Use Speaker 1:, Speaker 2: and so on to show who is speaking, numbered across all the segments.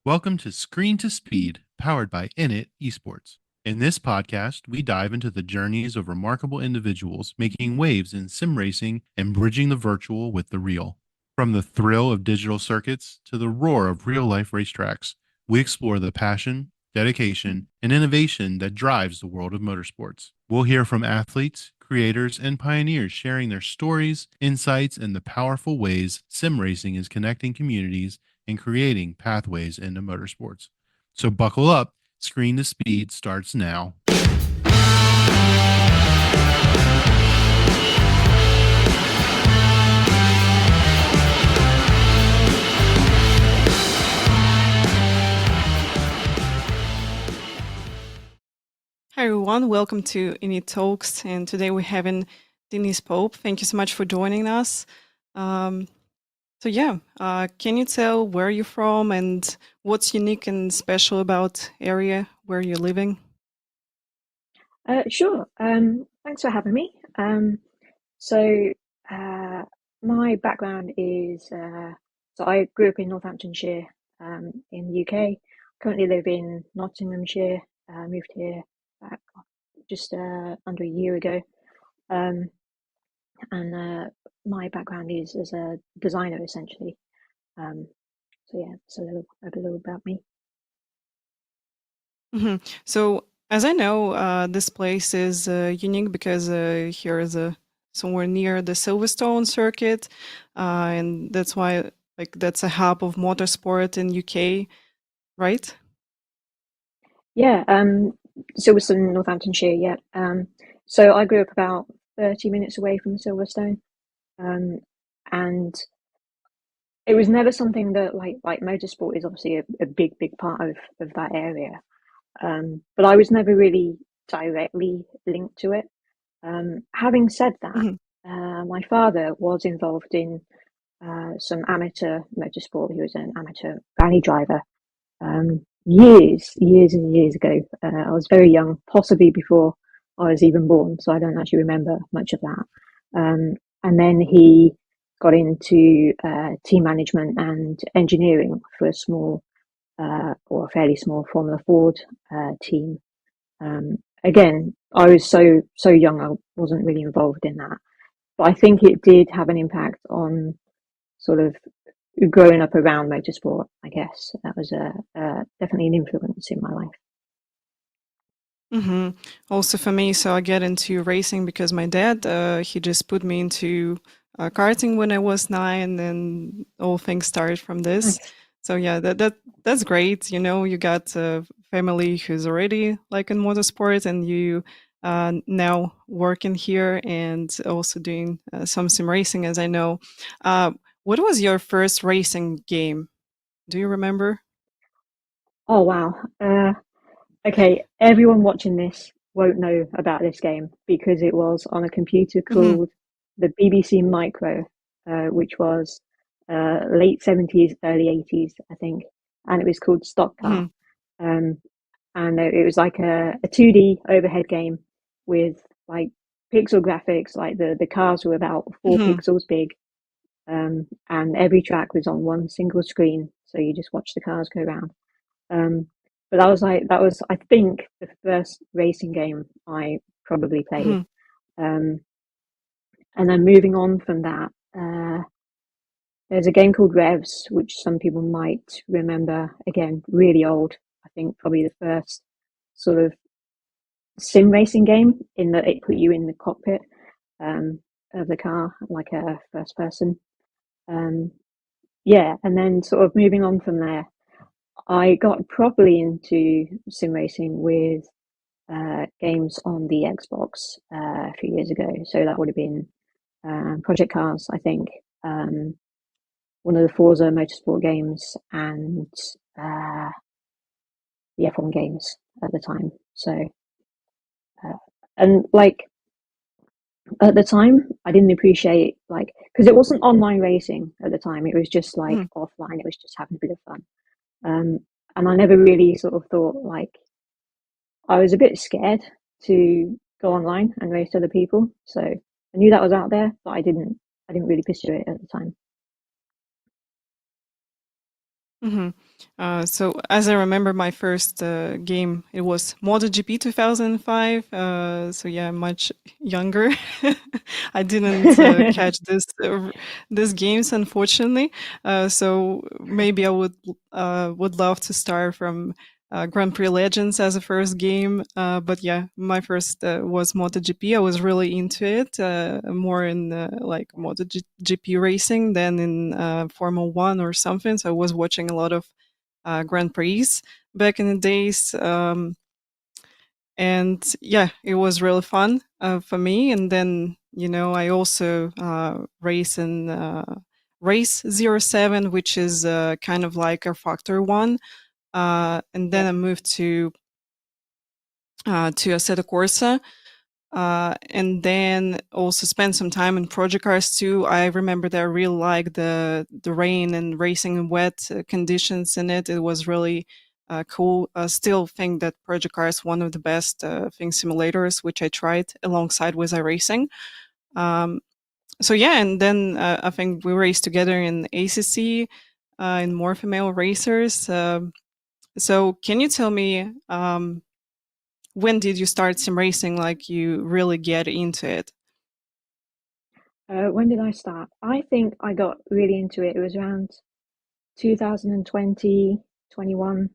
Speaker 1: Welcome to Screen to Speed, powered by INIT Esports. In this podcast, we dive into the journeys of remarkable individuals making waves in sim racing and bridging the virtual with the real. From the thrill of digital circuits to the roar of real life racetracks, we explore the passion, dedication, and innovation that drives the world of motorsports. We'll hear from athletes, creators, and pioneers sharing their stories, insights, and the powerful ways sim racing is connecting communities and creating pathways into motorsports. So buckle up. Screen to Speed starts now.
Speaker 2: Hi everyone, welcome to INIT Talks, and today we're having Denise Pope. Thank you so much for joining us. Can you tell where you're from and what's unique and special about area where you're living?
Speaker 3: Sure. Thanks for having me. So my background is so I grew up in Northamptonshire, in the UK. Currently live in Nottinghamshire. Moved here back just under a year ago. And my background is as a designer essentially. So yeah, it's a little about me.
Speaker 2: So as I know, this place is unique because here is somewhere near the Silverstone circuit, and that's why that's a hub of motorsport in UK, right?
Speaker 3: Yeah. Silverstone, Northamptonshire. Yeah. So I grew up about 30 minutes away from Silverstone. And it was never something that like motorsport is obviously a big part of that area. But I was never really directly linked to it. Having said that,
Speaker 2: Mhm.
Speaker 3: my father was involved in some amateur motorsport. He was an amateur rally driver years and years ago. I was very young, possibly before I was even born, so I don't actually remember much of that. And then he got into team management and engineering for a small or a fairly small Formula Ford team. Again, I was so young, I wasn't really involved in that, but I think it did have an impact on sort of growing up around motorsport. I guess that was definitely an influence in my life.
Speaker 2: hmm Also for me, so I get into racing because my dad, he just put me into karting when I was 9, and all things started from this.
Speaker 3: Nice.
Speaker 2: So yeah, that's great. You know, you got a family who's already like in motorsport, and you now working here and also doing some sim racing, as I know. Uh, what was your first racing game? Do you remember?
Speaker 3: Oh wow. Okay, everyone watching this won't know about this game because it was on a computer
Speaker 2: hmm
Speaker 3: called the BBC Micro, which was late 70s, early 80s, I think, and it was called Stock Car.
Speaker 2: hmm
Speaker 3: Um, and it was like a 2D overhead game with like pixel graphics, like the cars were about 4 pixels big, and every track was on one single screen, so you just watch the cars go around. Um, but that was I think the first racing game I probably played.
Speaker 2: hmm
Speaker 3: Um, and then moving on from that, there's a game called Revs, which some people might remember. Again, really old. I think probably the first sort of sim racing game in that it put you in the cockpit um, of the car, like a first person. Um, yeah, and then sort of moving on from there, I got properly into sim racing with games on the Xbox a few years ago. So that would have been Project Cars, I think, one of the Forza Motorsport games, and uh, the F1 games at the time. So, uh, and like at the time, I didn't appreciate like because it wasn't online racing at the time. It was just like offline. It was just having a bit of fun. Um, and I never really sort of thought like I was a bit scared to go online and race other people. So I knew that was out there, but I didn't really pursue it at the time.
Speaker 2: hmm So as I remember, my first game, it was MotoGP 2005. So yeah, much younger. I didn't catch this games, unfortunately. So maybe I would love to start from Grand Prix Legends as a first game. But yeah, my first was MotoGP. I was really into it, more in like MotoGP racing than in Formula One or something. So I was watching a lot of Grand Prix back in the days. And yeah, it was really fun for me. And then, I also race in Race 07, which is kind of like a Factor 1. And then
Speaker 3: Yeah.
Speaker 2: I moved to Assetto Corsa, and then also spent some time in Project Cars too. I remember that I really liked the rain and racing in wet conditions in it. It was really cool. I still think that Project Cars is one of the best thing simulators, which I tried alongside with iRacing. Um, so yeah, and then I think we raced together in ACC, in more female racers. So can you tell me, when did you start sim racing? Like you really get into it?
Speaker 3: When did I start? I think I got really into it. It was around 2020, 21.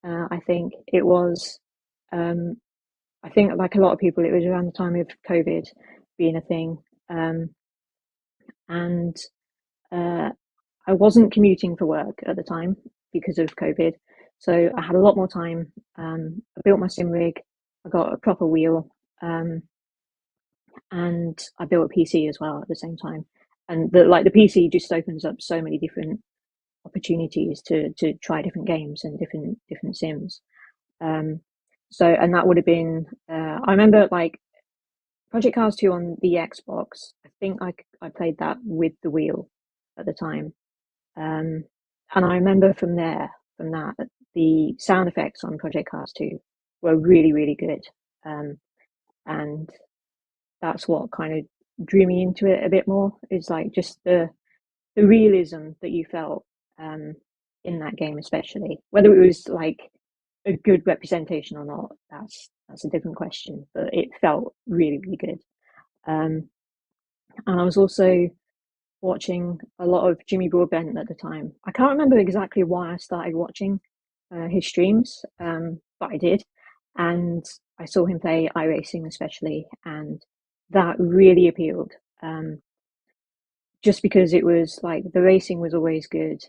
Speaker 3: I think it was. Um, I think, like a lot of people, it was around the time of COVID being a thing. And uh, I wasn't commuting for work at the time because of COVID. So I had a lot more time. I built my sim rig. I got a proper wheel. And I built a PC as well at the same time. And the PC just opens up so many different opportunities to try different games and different sims. Um, so and that would have been I remember like Project Cars 2 on the Xbox. I think I played that with the wheel at the time. And I remember from that, the sound effects on Project Cars 2 were really, really good. And that's what kind of drew me into it a bit more, is like just the realism that you felt um, in that game, especially whether it was like a good representation or not. That's a different question, but it felt really, really good. Um, and I was also watching a lot of Jimmy Broadbent at the time. I can't remember exactly why I started watching his streams, but I did, and I saw him play iRacing especially, and that really appealed. Just because it was like the racing was always good,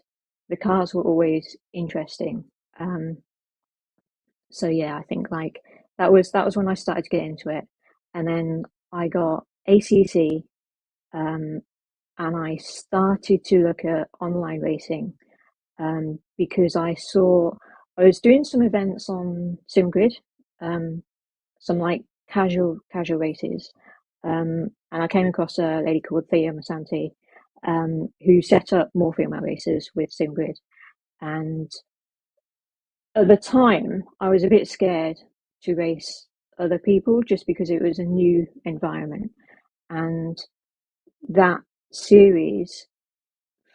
Speaker 3: the cars were always interesting. Um, so yeah, I think like that was when I started to get into it, and then I got ACC, um, and I started to look at online racing, because I was doing some events on SimGrid, um, some like casual races, and I came across a lady called Thea Masanti, who set up more female races with SimGrid. And at the time, I was a bit scared to race other people just because it was a new environment. And that series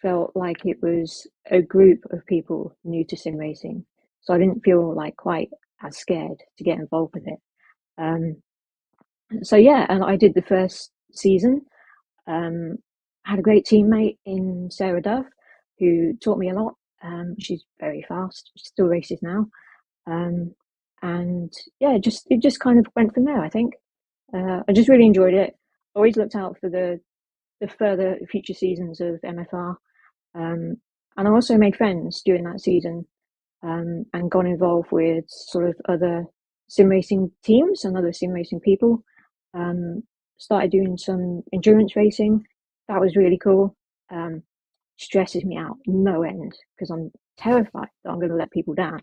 Speaker 3: felt like it was a group of people new to sim racing. So I didn't feel like quite as scared to get involved with it. Um, so yeah, and I did the first season. Um, I had a great teammate in Sarah Dove who taught me a lot. She's very fast. She still races now. Um, and yeah, it just kind of went from there. I think I just really enjoyed it. Always looked out for the further future seasons of MFR. And I also made friends during that season, and got involved with sort of other sim racing teams and other sim racing people. Um, Started doing some endurance racing. That was really cool. Stresses me out no end because I'm terrified that I'm going to let people down.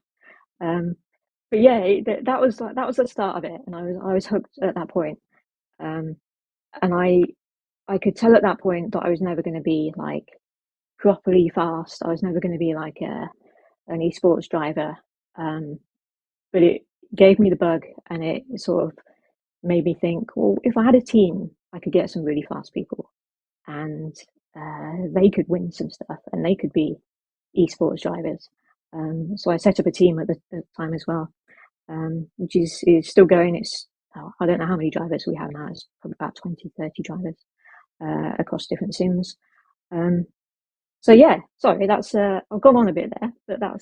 Speaker 3: Um, but yeah, that was the start of it, and I was hooked at that point. Um, and I could tell at that point that I was never going to be like properly fast. I was never going to be like an esports driver. But it gave me the bug, and it sort of made me think, well, if I had a team, I could get some really fast people, and they could win some stuff, and they could be esports drivers. So I set up a team at the time as well, which is still going. I don't know how many drivers we have now. It's probably about 20, 30 drivers across different sims. So yeah, sorry, that's I've gone on a bit there, but that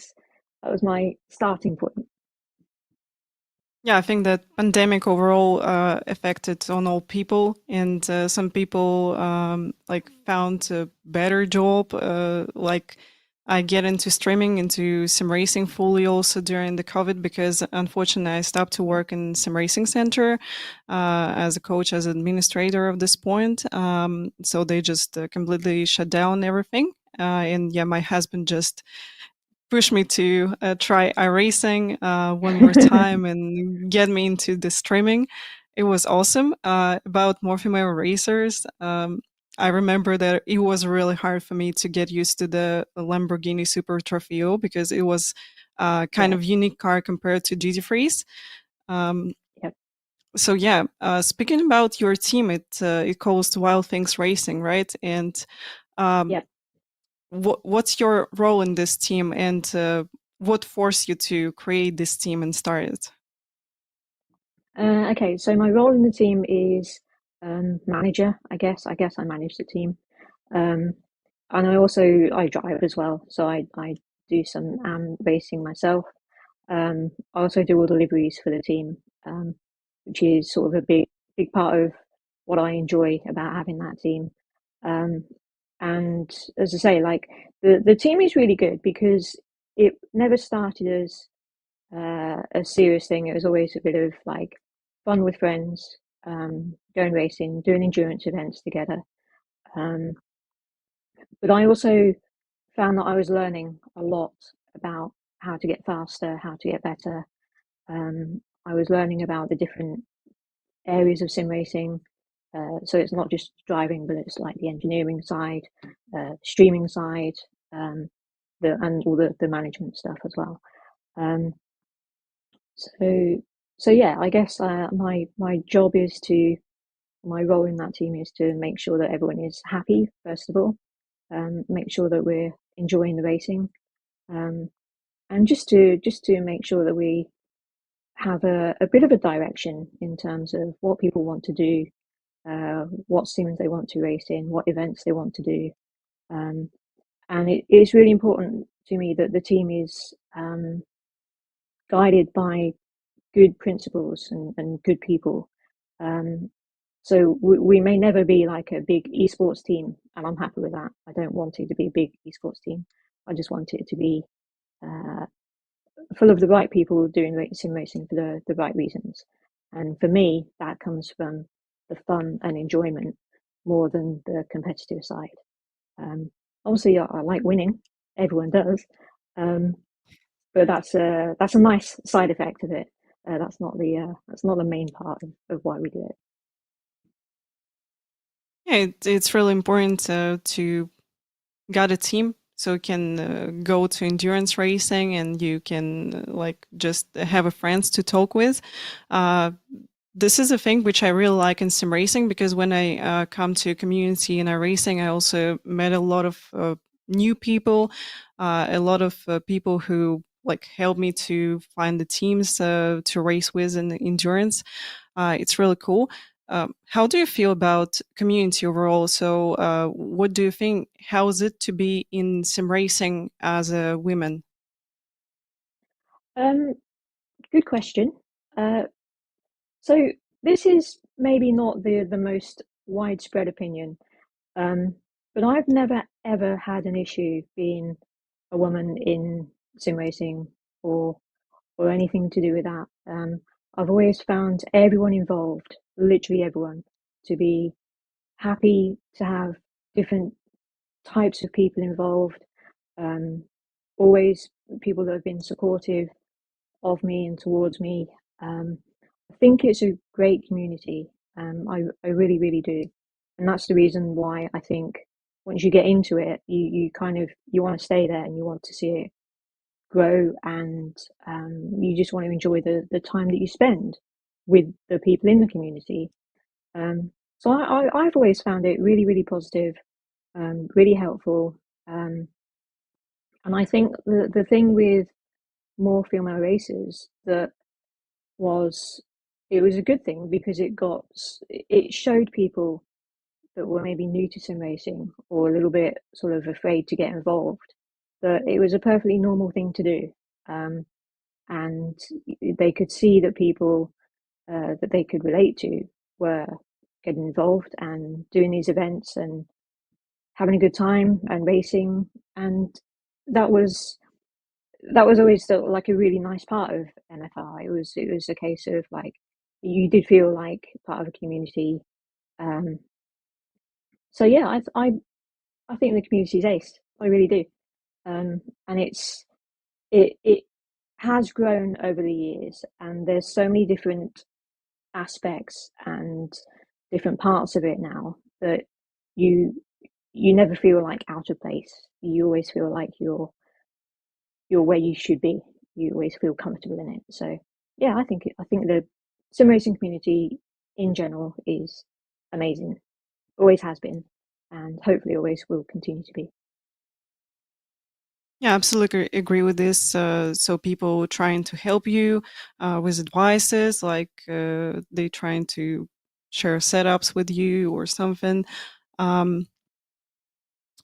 Speaker 3: was my starting point.
Speaker 2: Yeah, I think that pandemic overall affected on all people, and some people like found a better job. Like I get into streaming, into sim racing fully also during the COVID, because unfortunately I stopped to work in sim racing center as a coach, as administrator of this point. So they just completely shut down everything. And yeah, my husband just push me to try iRacing one more time and get me into the streaming. It was awesome. About more female racers, I remember that it was really hard for me to get used to the Lamborghini Super Trofeo, because it was kind
Speaker 3: Yeah.
Speaker 2: of unique car compared to GT3s. Um,
Speaker 3: Yep.
Speaker 2: so yeah, speaking about your team, it calls Wild Things Racing, right? And um,
Speaker 3: Yep.
Speaker 2: what's your role in this team, and what forced you to create this team and start it?
Speaker 3: Okay, so my role in the team is manager, I guess. I guess I manage the team. Um, and I drive as well, so I do some racing myself. I also do all the liveries for the team, which is sort of a big part of what I enjoy about having that team. Um, and as I say, like the team is really good because it never started as a serious thing. It was always a bit of like fun with friends, going racing, doing endurance events together. Um, but I also found that I was learning a lot about how to get faster, how to get better. I was learning about the different areas of sim racing. So it's not just driving, but it's like the engineering side, streaming side, um, and all the management stuff as well. Um, so so yeah, I guess my job is to my role in that team is to make sure that everyone is happy first of all, make sure that we're enjoying the racing, um, and just to make sure that we have a bit of a direction in terms of what people want to do, what sims they want to race in, what events they want to do. Um, and it is really important to me that the team is guided by good principles and good people. Um, so we may never be like a big esports team, and I'm happy with that. I don't want it to be a big esports team. I just want it to be uh, full of the right people doing sim racing for the right reasons. And for me, that comes from the fun and enjoyment more than the competitive side. Obviously, I like winning. Everyone does, um, but that's a nice side effect of it. That's not the main part of why we do it.
Speaker 2: Yeah, it's really important to get a team so you can go to endurance racing, and you can like just have a friends to talk with. Uh, this is a thing which I really like in sim racing, because when I come to a community in racing, I also met a lot of new people, a lot of people who like helped me to find the teams to race with in endurance. It's really cool. How do you feel about community overall? So, what do you think? How is it to be in sim racing as a woman?
Speaker 3: Um, Good question. Uh, so this is maybe not the most widespread opinion, um, but I've never ever had an issue being a woman in sim racing or anything to do with that. I've always found everyone involved, literally everyone, to be happy to have different types of people involved. Um, Always people that have been supportive of me and towards me. I think it's a great community. I really, really do. And that's the reason why I think once you get into it, you kind of you want to stay there and you want to see it grow, and you just want to enjoy the time that you spend with the people in the community. So I've always found it really, really positive, really helpful. Um, And I think the thing with more female racers that was, it was a good thing because it showed people that were maybe new to sim racing or a little bit sort of afraid to get involved, that it was a perfectly normal thing to do. And they could see that people that they could relate to were getting involved and doing these events and having a good time and racing. And that was always still like a really nice part of MFR. It was a case of like you did feel like part of a community. So yeah, I think the community's ace. I really do. And it has grown over the years, and there's so many different aspects and different parts of it now that you you never feel like out of place. You always feel like you're where you should be. You always feel comfortable in it. So yeah, I think the sim racing community in general is amazing. Always has been, and hopefully always will continue to be.
Speaker 2: Yeah, absolutely agree with this. So people trying to help you with advices, like they trying to share setups with you or something. Um,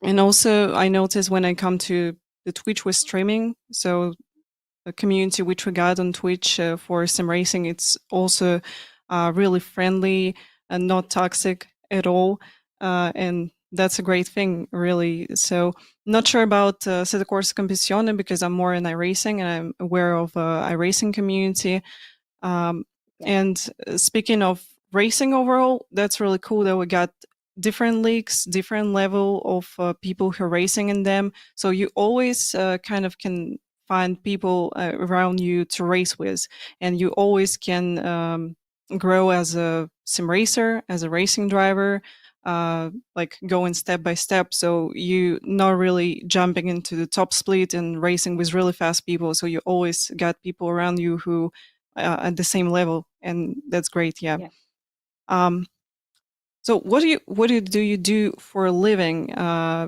Speaker 2: and also, I notice when I come to the Twitch with streaming, so the community which we got on Twitch for sim racing, it's also really friendly and not toxic at all. And that's a great thing, really. So, not sure about Sette Corsa Competizione because I'm more in iRacing and I'm aware of iRacing community. Um,
Speaker 3: Yeah.
Speaker 2: and speaking of racing overall, that's really cool that we got different leagues, different level of people who are racing in them. So you always kind of can find people around you to race with, and you always can grow as a sim racer, as a racing driver. Like going step by step, so you not really jumping into the top split and racing with really fast people. So you always got people around you who at the same level, and that's great. Yeah.
Speaker 3: Yeah.
Speaker 2: So do you do for a living?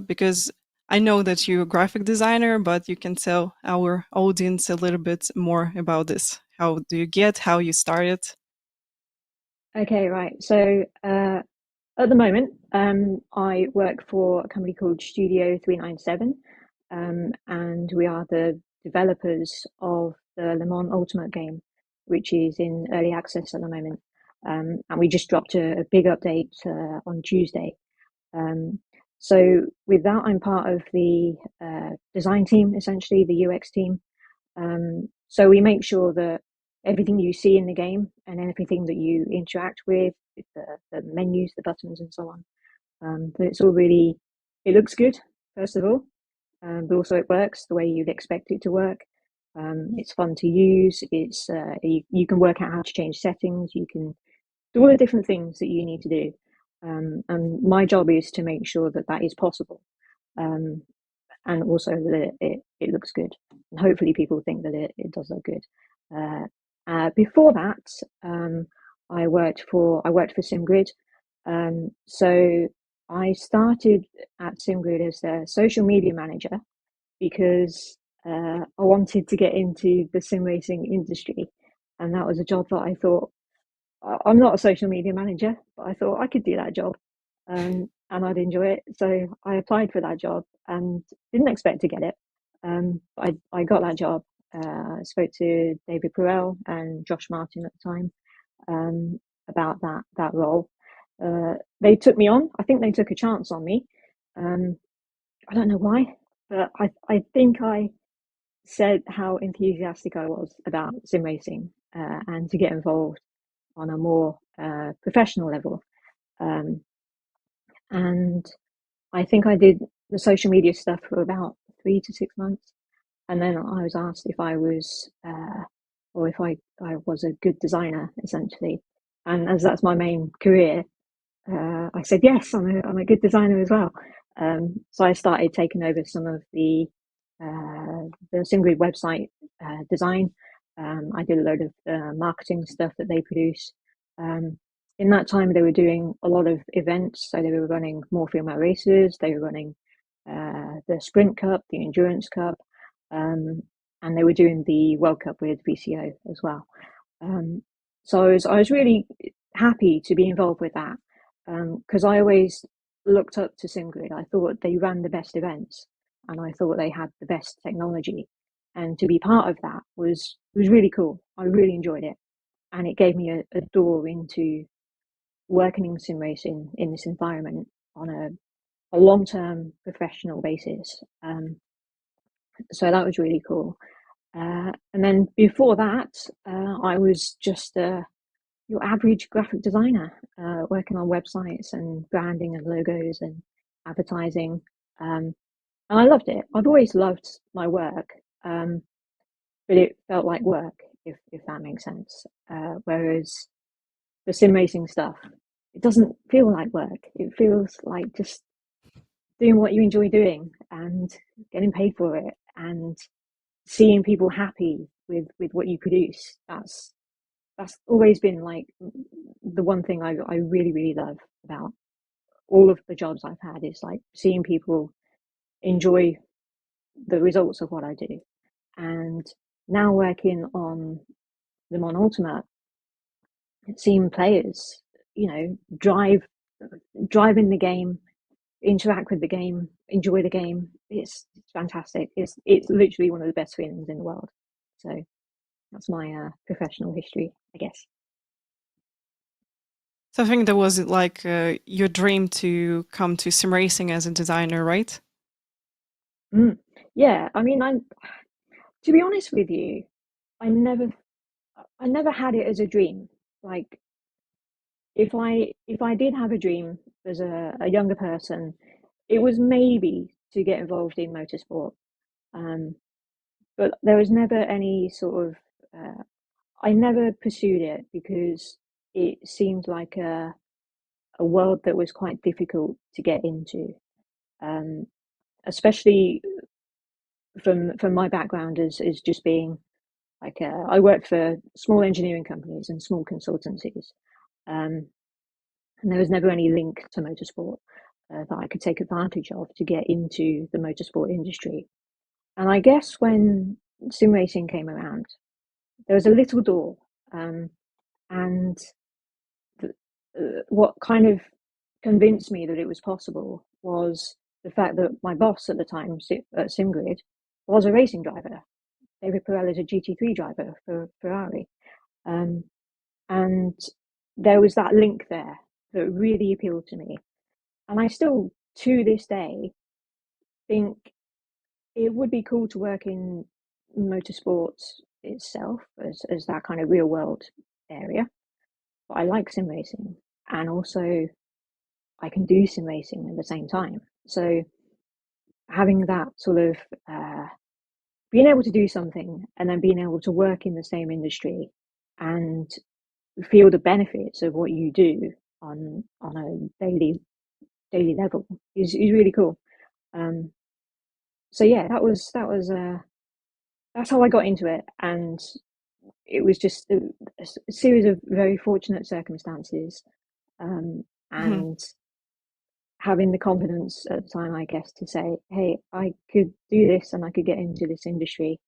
Speaker 2: Because I know that you're a graphic designer, but you can tell our audience a little bit more about this. How do you get? How you started?
Speaker 3: Okay, right. So at the moment, I work for a company called Studio 397, and we are the developers of the Le Mans Ultimate game, which is in early access at the moment. And we just dropped a big update on Tuesday. So with that, I'm part of the design team, essentially the UX team. So we make sure that everything you see in the game and everything that you interact with, the menus, the buttons, and so on, that it's all really, it looks good, first of all, but also it works the way you'd expect it to work. It's fun to use. It's you can work out how to change settings. You can do all the different things that you need to do. And my job is to make sure that that is possible. Um, and also that it looks good. And hopefully people think that it does look good. Before that, I worked for SimGrid. So I started at SimGrid as a social media manager because I wanted to get into the sim racing industry, and that was a job that I thought, I'm not a social media manager, but I thought I could do that job, and I'd enjoy it. So I applied for that job and didn't expect to get it. But I got that job. I spoke to David Perel and Josh Martin at the time about that role. They took me on. I think they took a chance on me. I don't know why, but I think I said how enthusiastic I was about sim racing and to get involved on a more professional level. Um, and I think I did the social media stuff for about 3 to 6 months, and then I was asked if I was, or if I was a good designer, essentially. And as that's my main career, I said yes, I'm a good designer as well. So I started taking over some of the SimGrid website design. I did a load of marketing stuff that they produce. In that time, they were doing a lot of events. So they were running more female races. They were running the Sprint Cup, the Endurance Cup, and they were doing the World Cup with VCO as well. So I was really happy to be involved with that, because I always looked up to SimGrid. I thought they ran the best events, and I thought they had the best technology. And to be part of that was really cool. I really enjoyed it, and it gave me a door into working in sim racing in this environment on a long-term professional basis. So that was really cool. And then before that, I was just your average graphic designer, working on websites and branding and logos and advertising. And I loved it. I've always loved my work, but it felt like work, if that makes sense. Whereas the sim racing stuff, it doesn't feel like work. It feels like just doing what you enjoy doing and getting paid for it and seeing people happy with what you produce. That's always been like the one thing I really, really love about all of the jobs I've had, is like seeing people enjoy the results of what I do. And now working on Le Mans Ultimate, seeing players, drive in the game, interact with the game, enjoy the game. It's fantastic. It's literally one of the best feelings in the world. So that's my professional history, I guess.
Speaker 2: So I think that was like your dream to come to sim racing as a designer, right?
Speaker 3: Yeah, I mean, to be honest with you, I never had it as a dream. Like, if I did have a dream as a younger person, it was maybe to get involved in motorsport. But there was never any sort of I never pursued it because it seemed like a world that was quite difficult to get into, especially from my background as just being like I worked for small engineering companies and small consultancies, and there was never any link to motorsport that I could take advantage of to get into the motorsport industry. And I guess when sim racing came around, there was a little door, and what kind of convinced me that it was possible was the fact that my boss at the time at SimGrid was a racing driver. David Pirelli is a GT3 driver for Ferrari. And there was that link there that really appealed to me. And I still, to this day, think it would be cool to work in motorsports itself as that kind of real world area. But I like sim racing, and also I can do sim racing at the same time. So having that sort of being able to do something and then being able to work in the same industry and feel the benefits of what you do on a daily level is really cool. So yeah, that's how I got into it, and it was just a series of very fortunate circumstances,
Speaker 2: Mhm.
Speaker 3: and having the confidence at the time, I guess, to say, hey, I could do this and I could get into this industry.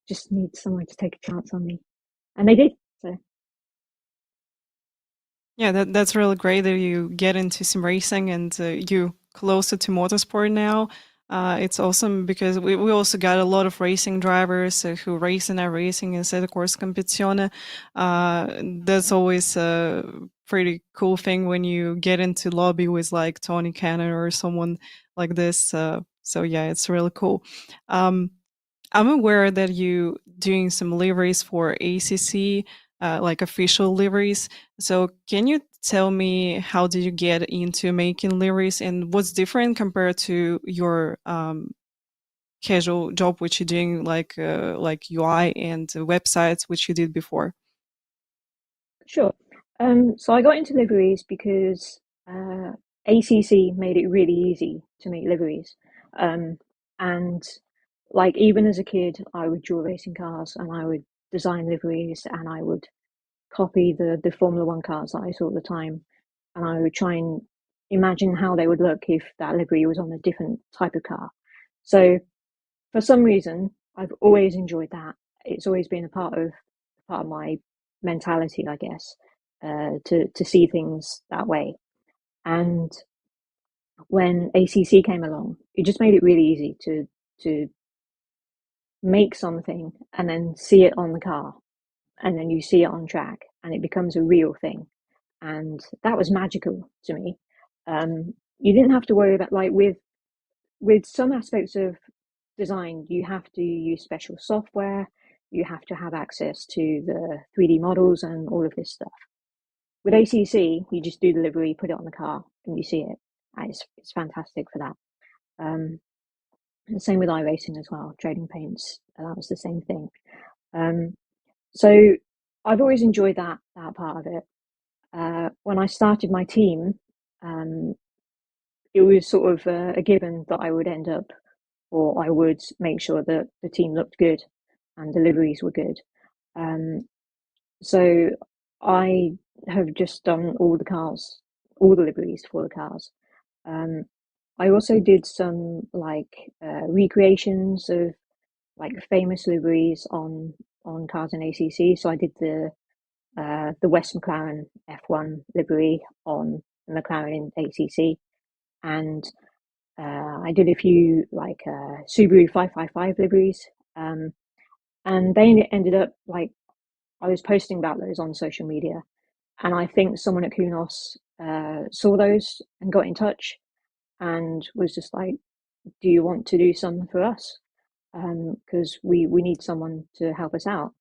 Speaker 3: Just need someone to take a chance on me. And they did. So
Speaker 2: Yeah, that's really great that you get into sim racing and you closer to motorsport now. It's awesome because we also got a lot of racing drivers who race in our racing instead of course competizione. That's always a pretty cool thing when you get into lobby with like Tony Cannon or someone like this. So yeah, it's really cool. Um, I'm aware that you doing some liveries for ACC, like official liveries. So can you tell me how did you get into making liveries and what's different compared to your casual job, which you're doing like UI and websites, which you did before?
Speaker 3: sure. So I got into liveries because ACC made it really easy to make liveries. And like even as a kid, I would draw racing cars and I would design liveries and I would copy the Formula One cars that I saw at the time, and I would try and imagine how they would look if that livery was on a different type of car. So for some reason, I've always enjoyed that. It's always been a part of my mentality, I guess, to see things that way. And when ACC came along, it just made it really easy to make something and then see it on the car, and then you see it on track, and it becomes a real thing. And that was magical to me. You didn't have to worry about, like, with some aspects of design, you have to use special software, you have to have access to the 3D models and all of this stuff. With ACC, you just do the livery, put it on the car, and you see it. And it's fantastic for that. And same with iRacing as well, trading paints, that was the same thing. So I've always enjoyed that part of it. When I started my team, it was sort of a given that I would end up, or I would make sure that the team looked good and deliveries were good. So I have just done all the cars, all the liveries for the cars. I also did some recreations of like famous liveries on cars in ACC. So I did the West McLaren F1 livery on the McLaren in ACC, and I did a few Subaru 555 liveries, and they ended up like I was posting about those on social media, and I think someone at Kunos saw those and got in touch and was just like, "Do you want to do something for us? Because we need someone to help us out."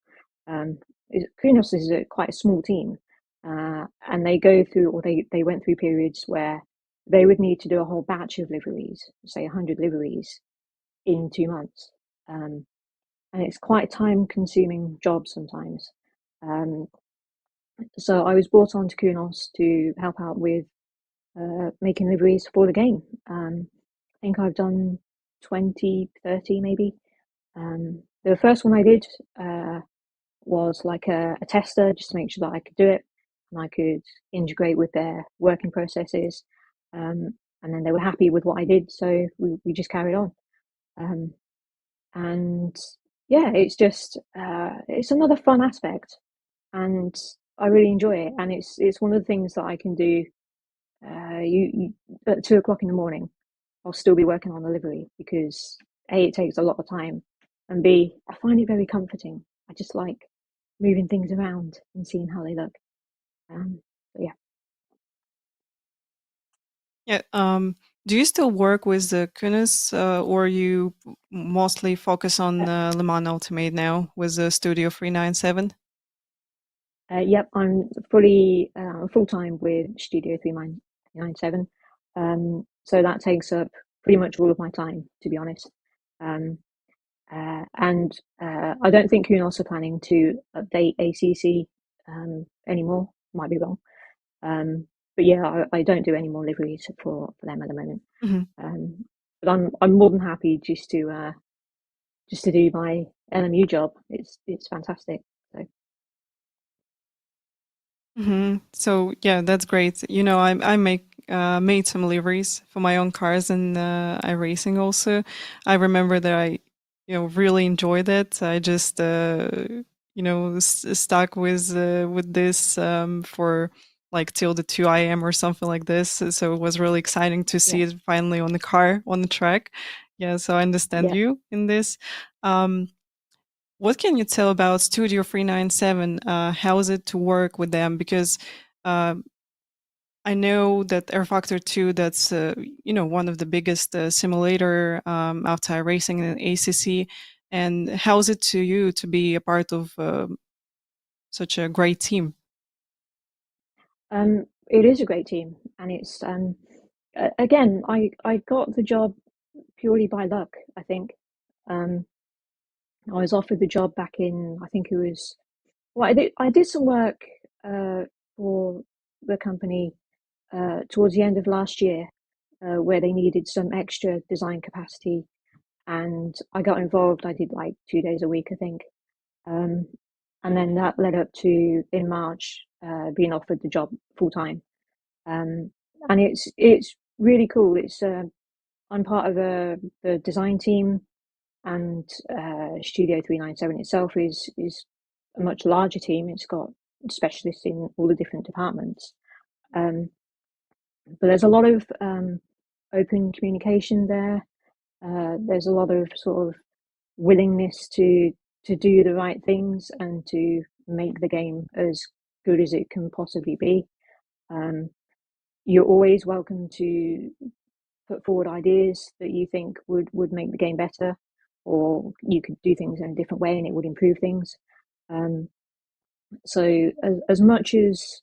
Speaker 3: Kunos is quite a small team, and they go through, or they went through periods where they would need to do a whole batch of liveries, say 100 liveries, in 2 months. And it's quite a time-consuming job sometimes. So I was brought on to Kunos to help out with making liveries for the game. I think I've done 20, 30 maybe. The first one I did was like a tester, just to make sure that I could do it and I could integrate with their working processes. And then they were happy with what I did, so we just carried on. And yeah, it's just it's another fun aspect, and I really enjoy it. And it's one of the things that I can do. You at 2 o'clock in the morning, I'll still be working on the livery because A, it takes a lot of time, and B, I find it very comforting. I just like moving things around and seeing how they look. But yeah.
Speaker 2: Yeah. Do you still work with the Kunis, or you mostly focus on Le Mans Ultimate now with the Studio 397?
Speaker 3: Yep, I'm fully full time with Studio 397. So that takes up pretty much all of my time, to be honest. And I don't think Kunos are planning to update ACC anymore. Might be wrong. But yeah, I don't do any more liveries for them at the moment. But I'm more than happy just to do my LMU job. It's fantastic. So.
Speaker 2: So yeah, that's great. You know, I made some liveries for my own cars and iRacing also. I remember that I, really enjoyed it. I just stuck with this for like till the 2 a.m. or something like this. So it was really exciting to see
Speaker 3: Yeah.
Speaker 2: it finally on the car, on the track. Yeah, so I understand you in this. What can you tell about Studio 397? How is it to work with them? Because I know that Air Factor 2, that's one of the biggest simulator after iRacing and ACC. And how is it to you to be a part of such a great team?
Speaker 3: It is a great team, and it's again, I got the job purely by luck. I think I was offered the job back in, I think it was, well, I did some work for the company towards the end of last year, where they needed some extra design capacity, and I got involved. I did like 2 days a week, I think, and then that led up to in March being offered the job full time. and it's really cool. It's I'm part of the design team, and Studio 397 itself is a much larger team. It's got specialists in all the different departments. But there's a lot of open communication there. There's a lot of sort of willingness to do the right things and to make the game as good as it can possibly be. You're always welcome to put forward ideas that you think would make the game better, or you could do things in a different way and it would improve things. So as much as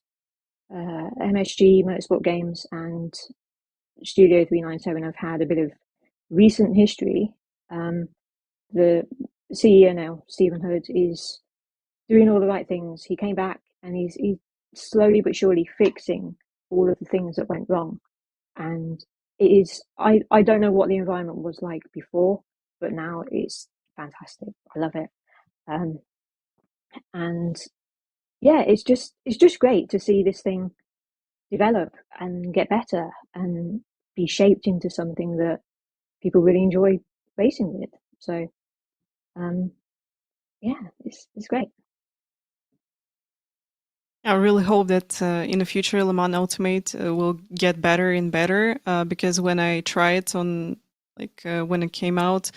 Speaker 3: MSG, Motorsport Games, and Studio 397 have had a bit of recent history, the CEO now, Stephen Hood, is doing all the right things. He came back and he's slowly but surely fixing all of the things that went wrong. And it is, I don't know what the environment was like before, but now it's fantastic. I love it. And yeah, it's just great to see this thing develop and get better and be shaped into something that people really enjoy racing with. So yeah, it's great.
Speaker 2: I really hope that in the future Le Mans Ultimate will get better and better, because when I tried it on, when it came out,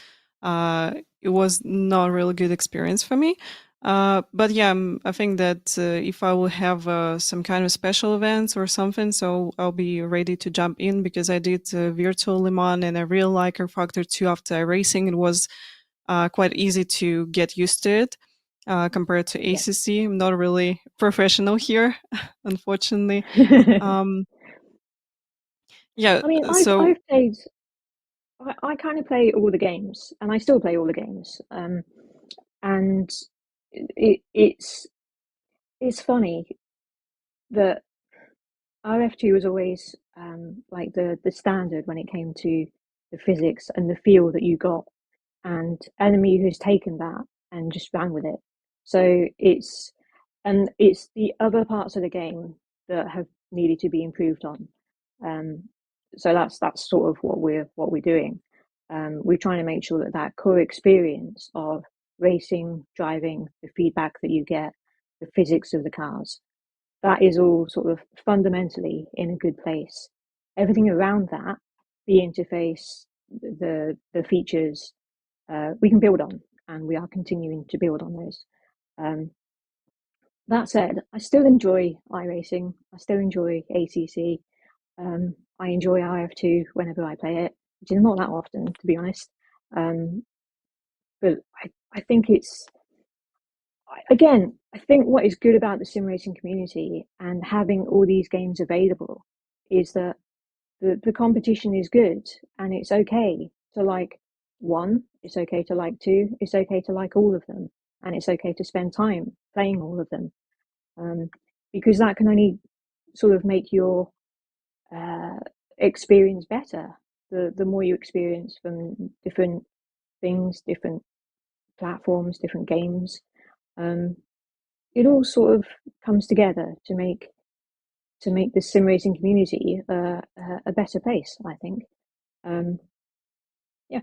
Speaker 2: it was not a really good experience for me. But yeah, I think that if I will have some kind of special events or something, so I'll be ready to jump in, because I did virtual Le Mans and I really like Factor 2 after racing. It was quite easy to get used to it. Compared to ACC, I'm not really professional here, unfortunately. Yeah,
Speaker 3: I mean, I've played. I kind of play all the games, and I still play all the games. And it's funny that RF2 was always like the standard when it came to the physics and the feel that you got, and Enemy has taken that and just ran with it. So it's the other parts of the game that have needed to be improved on. So that's sort of what we're doing. We're trying to make sure that core experience of racing, driving, the feedback that you get, the physics of the cars, that is all sort of fundamentally in a good place. Everything around that, the interface, the features, we can build on, and we are continuing to build on those. That said, I still enjoy iRacing. I still enjoy ACC. I enjoy IF2 whenever I play it, which is not that often, to be honest. But I think it's, again, I think what is good about the sim racing community and having all these games available is that the competition is good, and it's okay to like one, it's okay to like two, it's okay to like all of them, and it's okay to spend time playing all of them, because that can only sort of make your experience better. The more you experience from different things, different platforms, different games, it all sort of comes together to make the sim racing community a better place, I think. Yeah.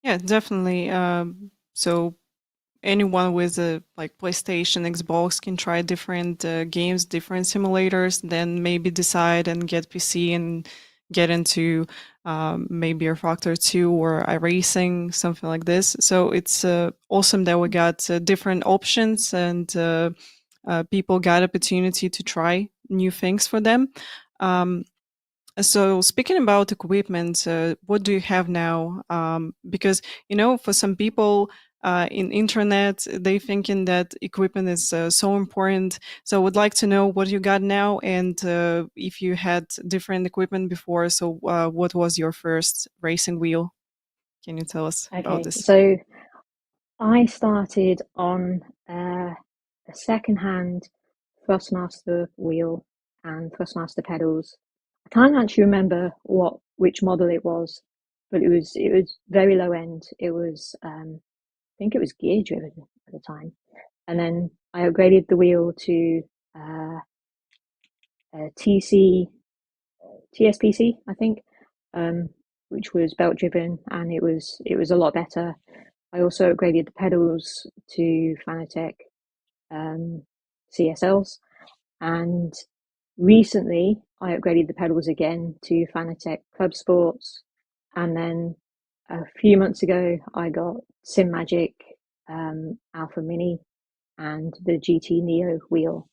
Speaker 2: Yeah, definitely. So anyone with a PlayStation, Xbox can try different games, different simulators, then maybe decide and get PC and get into maybe a Factor 2 or iRacing, something like this. So it's awesome that we got different options, and people got opportunity to try new things for them. So speaking about equipment, what do you have now? Because for some people in internet, they thinking that equipment is so important. So I would like to know what you got now, and if you had different equipment before. So what was your first racing wheel? Can you tell us about
Speaker 3: Okay.
Speaker 2: this?
Speaker 3: So I started on a second-hand Thrustmaster wheel and Thrustmaster pedals. I can't actually remember which model it was, but it was very low end. It was I think it was gear driven at the time, and then I upgraded the wheel to TSPC, I think, which was belt driven, and it was a lot better. I also upgraded the pedals to Fanatec CSLs, and recently I upgraded the pedals again to Fanatec Club Sports, and then a few months ago I got SimMagic Alpha Mini and the GT Neo wheel,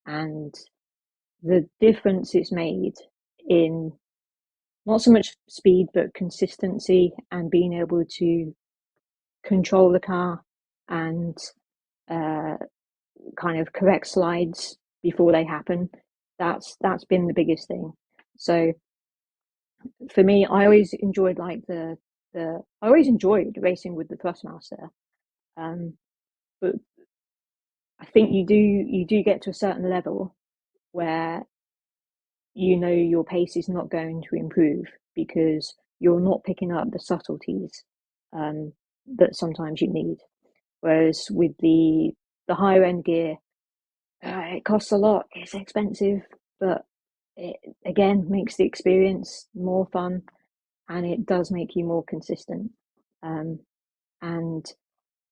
Speaker 3: and the difference it's made in not so much speed but consistency and being able to control the car and kind of correct slides before they happen. That's been the biggest thing. So for me, I always enjoyed I always enjoyed racing with the Thrustmaster, but I think you do get to a certain level where you know your pace is not going to improve because you're not picking up the subtleties that sometimes you need. Whereas with the higher end gear, it costs a lot, it's expensive, but it again makes the experience more fun, and it does make you more consistent. And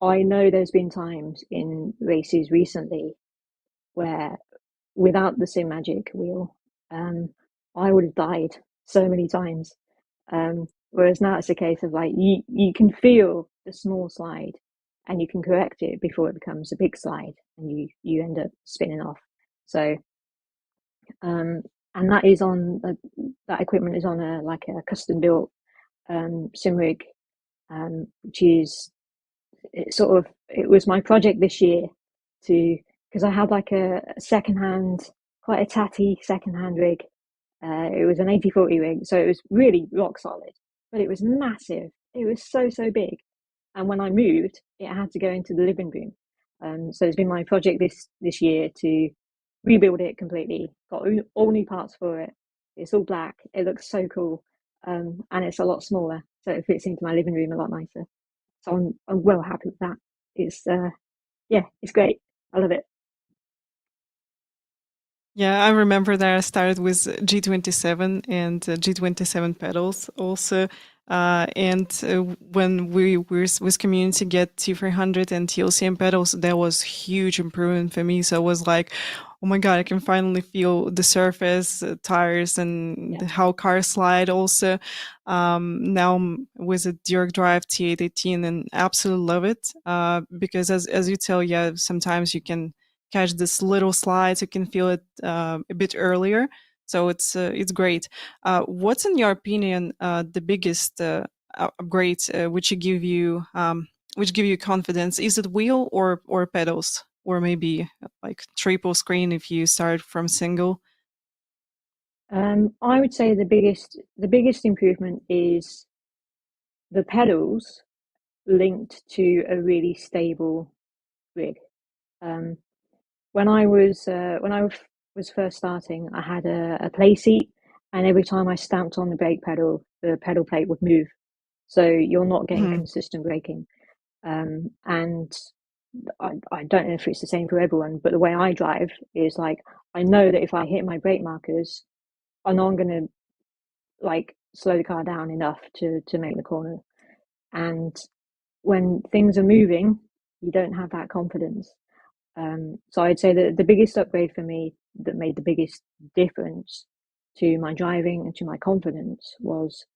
Speaker 3: I know there's been times in races recently where without the SimMagic wheel, I would have died so many times. Whereas now it's a case of like you can feel the small slide and you can correct it before it becomes a big slide and you end up spinning off. So and that is on that equipment is on a custom built sim rig, which is it was my project this year because I had like a secondhand, quite a tatty secondhand rig. It was an 80/40 rig, so it was really rock solid, but it was massive. It was so big, and when I moved, it had to go into the living room. So it's been my project this year to rebuild it completely. Got all new parts for it. It's all black. It looks so cool, and it's a lot smaller, so it fits into my living room a lot nicer. So I'm well happy with that. It's it's great. I love it.
Speaker 2: Yeah, I remember that I started with G27 and G27 pedals also. And when we were with community get T300 and TLCM pedals, that was huge improvement for me. So I was like, oh my God, I can finally feel the surface, tires, and how cars slide also. Now I'm with a direct drive T818 and absolutely love it because as you tell, yeah, sometimes you can catch this little slides. You can feel it a bit earlier, so it's great. What's in your opinion the biggest upgrade which give you confidence? Is it wheel or pedals, or maybe like triple screen if you start from single?
Speaker 3: I would say the biggest improvement is the pedals linked to a really stable rig. When I was first starting, I had a play seat, and every time I stamped on the brake pedal, the pedal plate would move. So you're not getting consistent braking. And I don't know if it's the same for everyone, but the way I drive is like I know that if I hit my brake markers, I know I'm going to like slow the car down enough to make the corner. And when things are moving, you don't have that confidence. So I'd say that the biggest upgrade for me that made the biggest difference to my driving and to my confidence was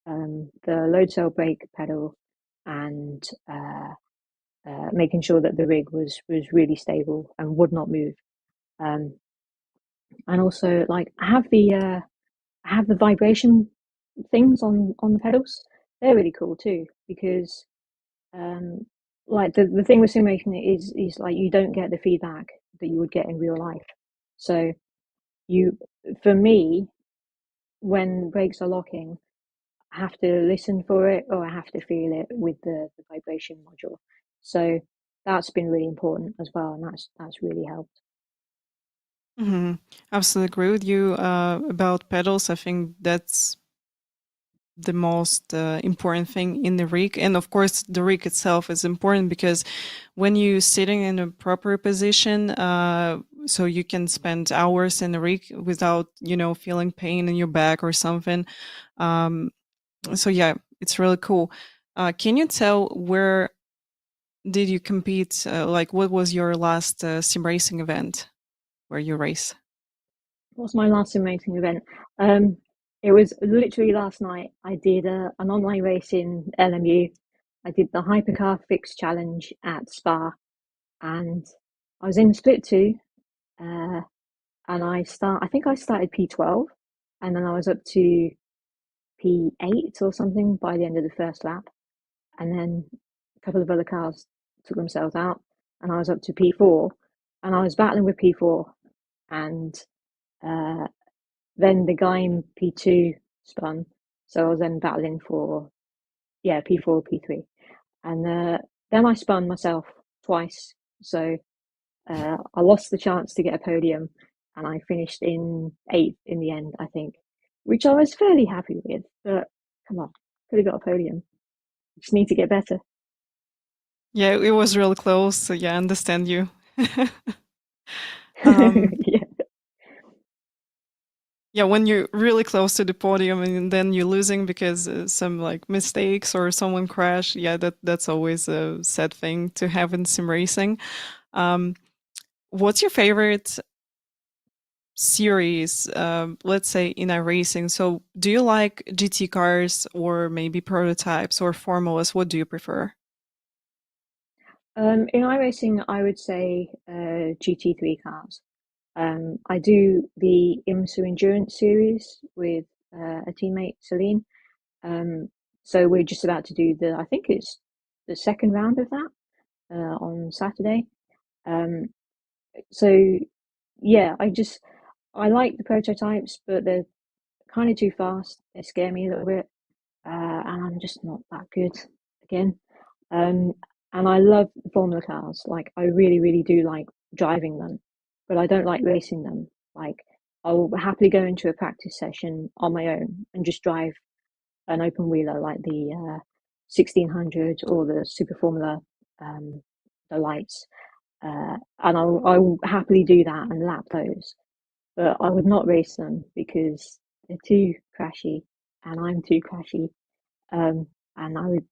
Speaker 3: the load cell brake pedal and making sure that the rig was really stable and would not move. And also, like I have the vibration things on the pedals. They're really cool too because like the thing with simulation is like you don't get the feedback that you would get in real life. So for me, when brakes are locking, I have to listen for it or I have to feel it with the vibration module. So that's been really important as well, and that's really helped.
Speaker 2: Absolutely agree with you about pedals. I think that's the most important thing in the rig. And of course, the rig itself is important because when you're sitting in a proper position, so you can spend hours in the rig without, feeling pain in your back or something. So yeah, it's really cool. Can you tell where did you compete? Like, what was your last sim racing event where you race?
Speaker 3: What's my last sim racing event? It was literally last night. I did an online race in LMU. I did the Hypercar Fix Challenge at Spa, and I was in Split 2, and I think I started P12, and then I was up to P8 or something by the end of the first lap, and then a couple of other cars took themselves out, and I was up to P4, and I was battling with P4, and uh, then the guy in P2 spun, so I was then battling for P4, P3, and then I spun myself twice, so I lost the chance to get a podium, and I finished in 8th in the end, I think, which I was fairly happy with. But come on, could have got a podium. Just need to get better.
Speaker 2: Yeah, it was real close. So yeah, I understand you. um,
Speaker 3: Yeah.
Speaker 2: yeah, when you're really close to the podium and then you're losing because some like mistakes or someone crashed, yeah, that's always a sad thing to have in sim racing. Um, what's your favorite series, let's say in iRacing? So do you like GT cars or maybe prototypes or formulas? What do you prefer?
Speaker 3: In iRacing, I would say GT3 cars. I do the IMSA Endurance series with a teammate, Celine. So we're just about to do I think it's the second round of that on Saturday. Um, so yeah, I like the prototypes, but they're kind of too fast. They scare me a little bit, and I'm just not that good again. Um, and I love the Formula cars. Like I really, really do like driving them, but I don't like racing them. Like I'll happily go into a practice session on my own and just drive an open wheeler like the 1600 or the Super Formula, um, the lights, and I'll happily do that and lap those. But I would not race them because they're too crashy, and I'm too crashy, and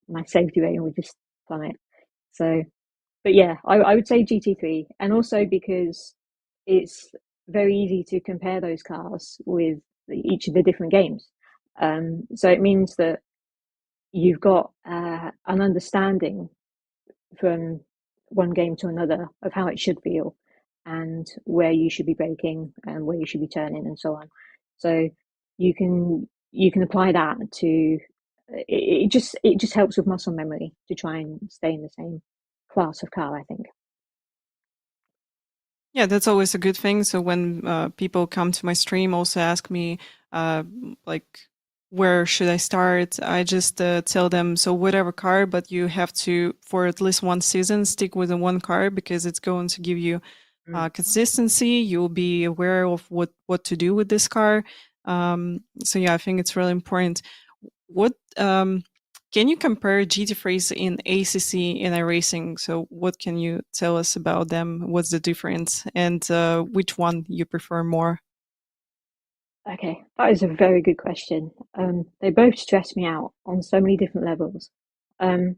Speaker 3: my safety rating would just plummet. So, but yeah, I would say GT3, and also because it's very easy to compare those cars with each of the different games. So it means that you've got an understanding from one game to another of how it should feel and where you should be braking and where you should be turning and so on. So you can apply that to it just helps with muscle memory to try and stay in the same class of car, I think.
Speaker 2: Yeah, that's always a good thing. So when people come to my stream, also ask me, uh, like, where should I start? I just tell them, so whatever car, but you have to, for at least one season, stick with the one car because it's going to give you
Speaker 3: Mm.
Speaker 2: consistency. You'll be aware of what to do with this car. So yeah, I think it's really important. What can you compare GT3s in ACC and iRacing? So what can you tell us about them? What's the difference, and which one you prefer more?
Speaker 3: Okay, that is a very good question. They both stress me out on so many different levels. Um,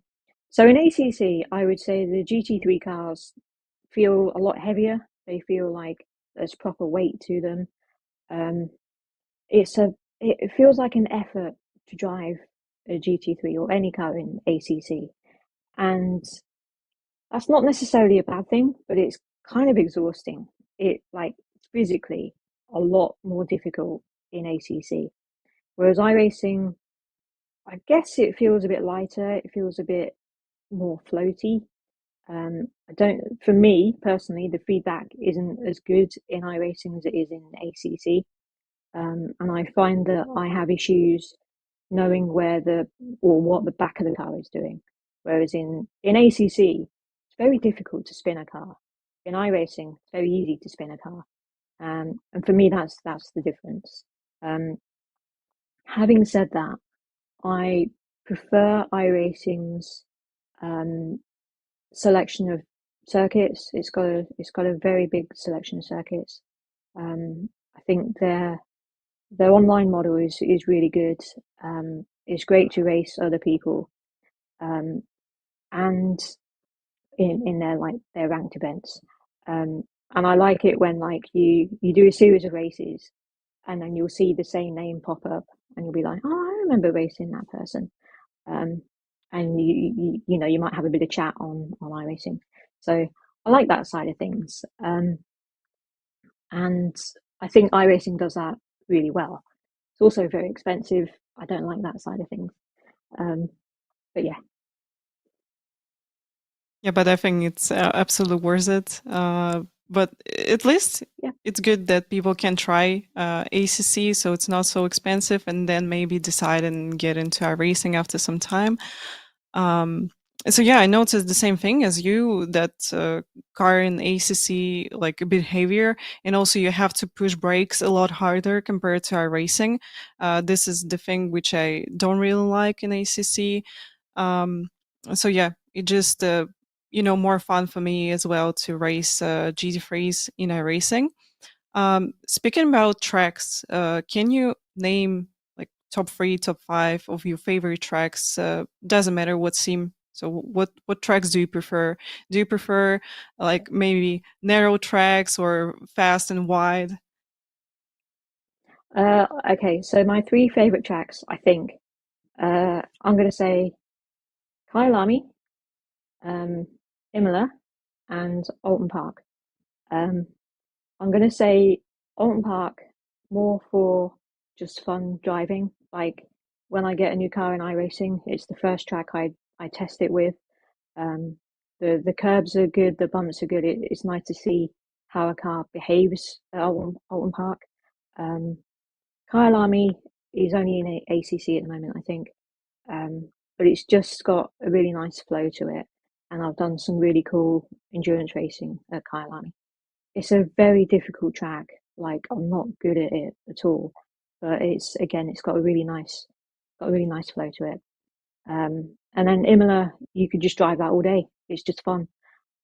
Speaker 3: so in ACC, I would say the GT3 cars feel a lot heavier. They feel like there's proper weight to them. Um, it feels like an effort to drive a GT3 or any car in ACC, and that's not necessarily a bad thing, but it's kind of exhausting. It's physically a lot more difficult in ACC. Whereas iRacing, I guess it feels a bit lighter. It feels a bit more floaty. I don't. For me personally, the feedback isn't as good in iRacing as it is in ACC, and I find that I have issues knowing where or what the back of the car is doing. Whereas in ACC, it's very difficult to spin a car. In iRacing, it's very easy to spin a car, and for me, that's the difference. Um, Having said that, I prefer iRacing's selection of circuits. It's got a very big selection of circuits. I think their online model is really good. It's great to race other people, and in their ranked events. And I like it when like you do a series of races, and then you'll see the same name pop up, and you'll be like, oh, I remember racing that person. And you know, you might have a bit of chat on iRacing. So I like that side of things. And I think iRacing does that really well. It's also very expensive. I don't like that side of things. But yeah.
Speaker 2: Yeah, but I think it's absolutely worth it. But at least
Speaker 3: Yeah.
Speaker 2: it's good that people can try ACC, so it's not so expensive, and then maybe decide and get into racing after some time. So yeah, I noticed the same thing as you, that car in ACC like a bit heavier, and also you have to push brakes a lot harder compared to racing. This is the thing which I don't really like in ACC. So yeah, it just more fun for me as well to race GT3s in iRacing. Speaking about tracks, can you name like top 3, top 5 of your favorite tracks? Doesn't matter what sim. So what tracks do you prefer? Do you prefer like maybe narrow tracks or fast and wide?
Speaker 3: Okay, so my 3 favorite tracks, I think, I'm going to say Kyalami, Imola, and Alton Park. I'm going to say Alton Park more for just fun driving. Like when I get a new car in iRacing, it's the first track I test it with. The curbs are good, the bumps are good. It's nice to see how a car behaves at Alton Park. Kyalami is only in ACC at the moment, I think, but it's just got a really nice flow to it. And I've done some really cool endurance racing at Kyalami. It's a very difficult track. Like I'm not good at it at all, but it's got a really nice flow to it. And then Imola, you could just drive that all day. It's just fun.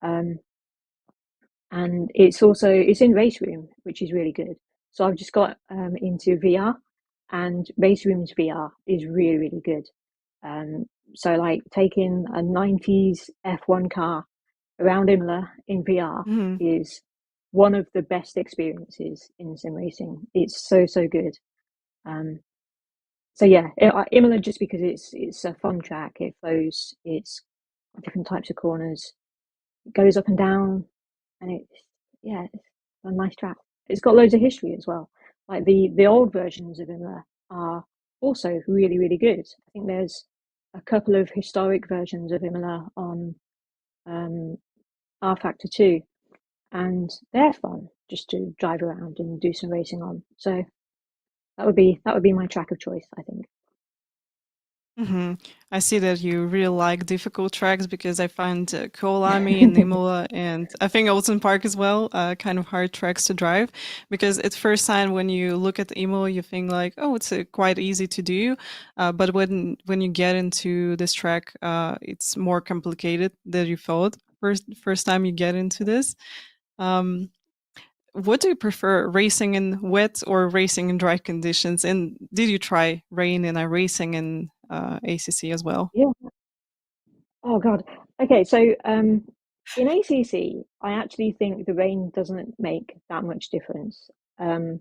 Speaker 3: Um, and it's in race room, which is really good. So I've just got into VR, and race room's VR is really really good. So like taking a 90s F1 car around Imola in VR
Speaker 2: Mhm.
Speaker 3: is one of the best experiences in sim racing. It's so good. So yeah, Imola, just because it's a fun track. It flows. It's different types of corners. It goes up and down, and it's a nice track. It's got loads of history as well. Like the old versions of Imola are also really really good. I think there's a couple of historic versions of Imola on R Factor 2, and they're fun just to drive around and do some racing on. So that would be my track of choice, I think.
Speaker 2: I see that you really like difficult tracks, because I find Koolami and Imola, and I think Olsen Park as well, kind of hard tracks to drive. Because at first time when you look at Imola, you think like, oh, it's quite easy to do, but when you get into this track, it's more complicated than you thought. First time you get into this. Um, what do you prefer, racing in wet or racing in dry conditions? And did you try rain and racing in ACC as well?
Speaker 3: Yeah. Oh God. Okay, so in ACC, I actually think the rain doesn't make that much difference. Um,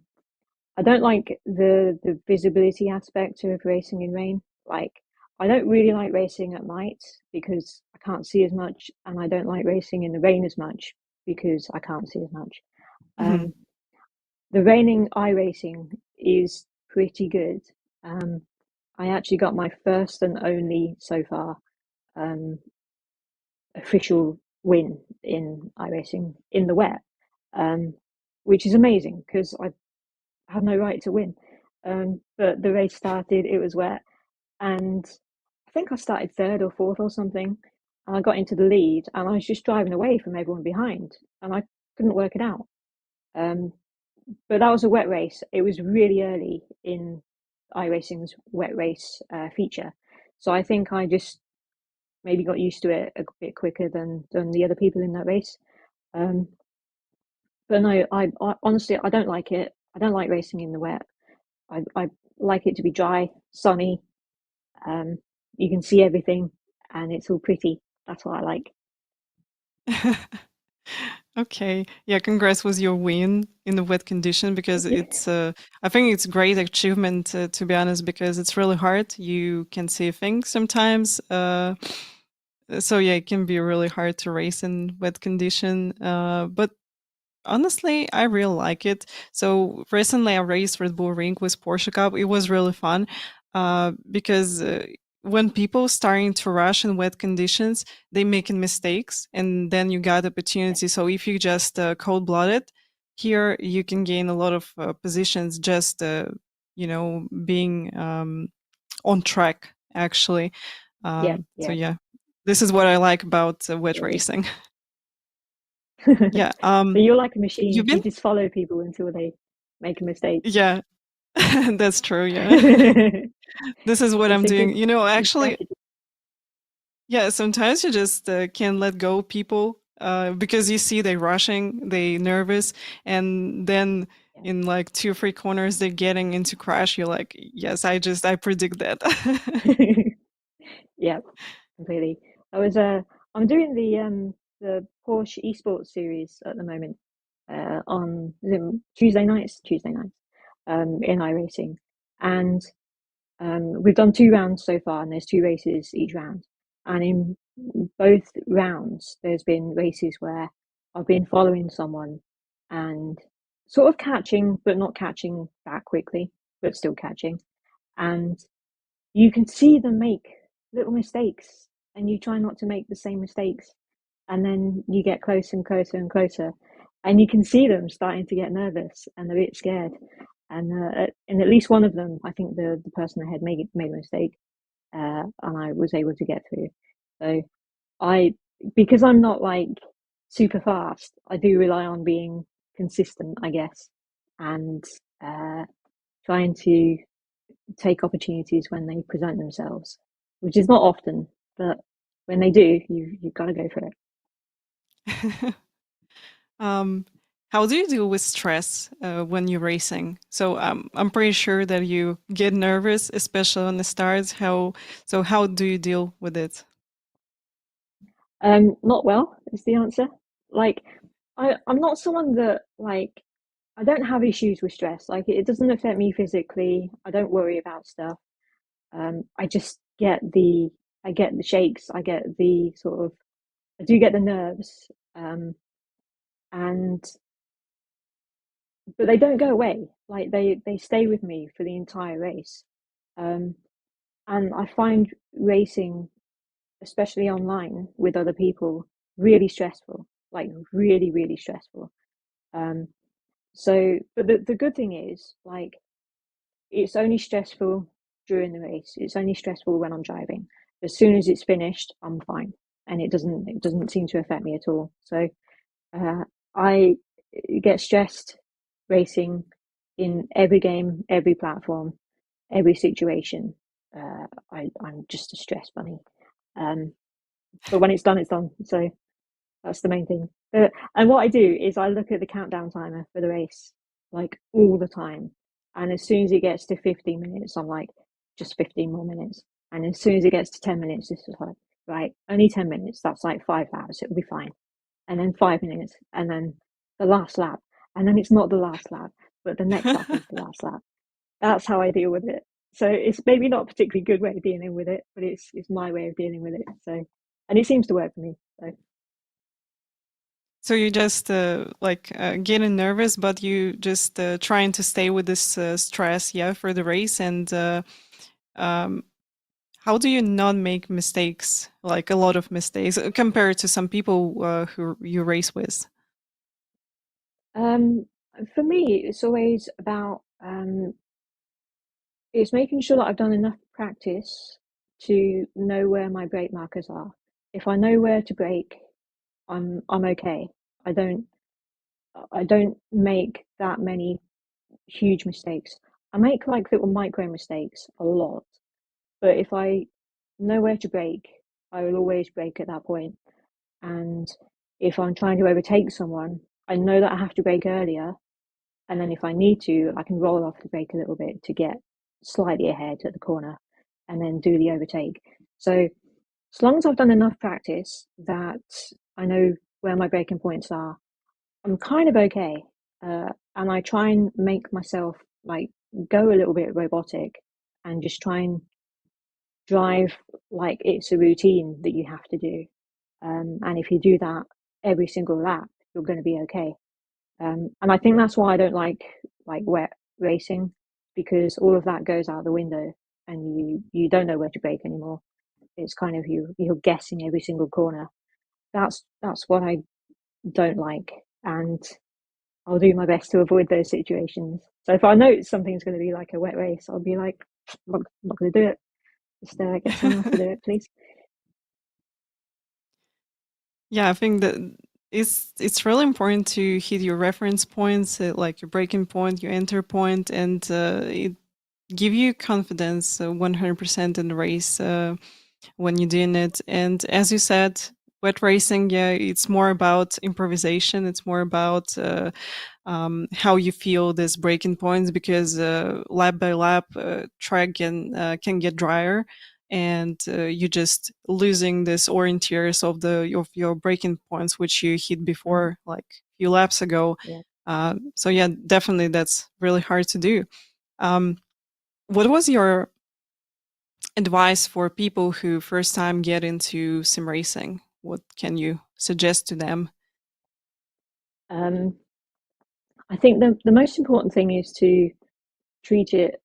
Speaker 3: I don't like the visibility aspect of racing in rain. Like, I don't really like racing at night because I can't see as much, and I don't like racing in the rain as much because I can't see as much.
Speaker 2: Mhm.
Speaker 3: Um, the raining iRacing is pretty good. Um, I actually got my first and only so far um, official win in iRacing in the wet, um, which is amazing because I had no right to win. But the race started, it was wet, and I think I started third or fourth or something. And I got into the lead, and I was just driving away from everyone behind, and I couldn't work it out. Um, but that was a wet race. It was really early in iRacing's wet race feature. So I think I just maybe got used to it a bit quicker than the other people in that race. But no, I honestly I don't like it. I don't like racing in the wet. I like it to be dry, sunny. You can see everything, and it's all pretty. That's what I like.
Speaker 2: Okay. Yeah, congrats with your win in the wet condition, because it's I think it's a great achievement, to be honest, because it's really hard. You can see things sometimes. So yeah, it can be really hard to race in wet condition. But honestly, I really like it. So recently I raced Red Bull Ring with Porsche Cup. It was really fun, because when people starting to rush in wet conditions, they making mistakes, and then you got opportunity. So if you just cold blooded, here you can gain a lot of positions just being on track actually.
Speaker 3: Yeah,
Speaker 2: So
Speaker 3: yeah,
Speaker 2: yeah, this is what I like about wet
Speaker 3: absolutely.
Speaker 2: racing. Yeah.
Speaker 3: So you're like a
Speaker 2: You've
Speaker 3: machine. You
Speaker 2: been
Speaker 3: just follow people until they make a mistake.
Speaker 2: Yeah, that's true. Yeah.
Speaker 3: It's
Speaker 2: This is what I'm
Speaker 3: a
Speaker 2: doing.
Speaker 3: good
Speaker 2: Actually,
Speaker 3: strategy.
Speaker 2: yeah, sometimes you just can't let go of people because you see they rushing, they nervous, and then in like 2 or 3 corners they're getting into crash. You're like, yes, I predict that.
Speaker 3: Yeah. Yeah, completely. I'm doing the Porsche esports series at the moment on Tuesday nights in iRacing, and we've done 2 rounds so far, and there's 2 races each round. And in both rounds, there's been races where I've been following someone and sort of catching, but not catching that quickly, but still catching. And you can see them make little mistakes, and you try not to make the same mistakes. And then you get closer and closer and closer, and you can see them starting to get nervous and a bit scared. And at least one of them, I think the person ahead made a mistake, and I was able to get through. So I, because I'm not like super fast, I do rely on being consistent, I guess, and trying to take opportunities when they present themselves, which is not often, but when they do, you've got to go for it.
Speaker 2: um, how do you deal with stress when you're racing? So I'm pretty sure that you get nervous, especially on the starts. How do you deal with it?
Speaker 3: Not well is the answer. Like, I'm not someone that like I don't have issues with stress. Like, it doesn't affect me physically. I don't worry about stuff. I just I get the shakes. I get the sort of, I do get the nerves. And but they don't go away. Like, they stay with me for the entire race. Um, and I find racing, especially online with other people, really stressful. Like, really, really stressful. Um, but the good thing is, like, it's only stressful during the race. It's only stressful when I'm driving. As soon as it's finished, I'm fine, and it doesn't seem to affect me at all. So I get stressed racing in every game, every platform, every situation. I'm just a stress bunny. Um, but when it's done, it's done. So that's the main thing. And what I do is I look at the countdown timer for the race, like, all the time. And as soon as it gets to 15 minutes, I'm like, just 15 more minutes. And as soon as it gets to 10 minutes, this is like, right, only 10 minutes. That's like 5 laps. It'll be fine. And then 5 minutes. And then the last lap. And then it's not the last lap, but the next lap is the last lap. That's how I deal with it. So it's maybe not a particularly good way of dealing with it, but it's my way of dealing with it. So, and it seems to work for me. So.
Speaker 2: So you just getting nervous, but you just trying to stay with this stress, yeah, for the race. And um, how do you not make mistakes, like a lot of mistakes, compared to some people who you race with?
Speaker 3: Um, for me, it's always about it's making sure that I've done enough practice to know where my brake markers are. If I know where to brake, I'm okay. I don't I don't make that many huge mistakes. I make like little micro mistakes a lot, but if I know where to brake, I will always brake at that point. And if I'm trying to overtake someone, I know that I have to brake earlier. And then if I need to, I can roll off the brake a little bit to get slightly ahead at the corner and then do the overtake. So as long as I've done enough practice that I know where my braking points are, I'm kind of okay. And I try and make myself like go a little bit robotic and just try and drive like it's a routine that you have to do. And if you do that every single lap, you're going to be okay. And I think that's why I don't like wet racing, because all of that goes out the window and you don't know where to brake anymore. It's kind of you're guessing every single corner. That's what I don't like, and I'll do my best to avoid those situations. So if I know something's going to be like a wet race, I'll be like, I'm not going to do it. Just get someone else to do it, please.
Speaker 2: Yeah, I think that it's really important to hit your reference points, like your breaking point, your enter point, and it give you confidence 100% in the race when you're doing it. And as you said, wet racing, yeah, it's more about improvisation. It's more about how you feel this breaking points, because lap by lap, track can get drier, and you just losing this orienteers of your breaking points which you hit before, like a few laps ago.
Speaker 3: Yeah.
Speaker 2: So yeah, definitely that's really hard to do. What was your advice for people who first time get into sim racing? What can you suggest to them?
Speaker 3: I think the most important thing is to treat it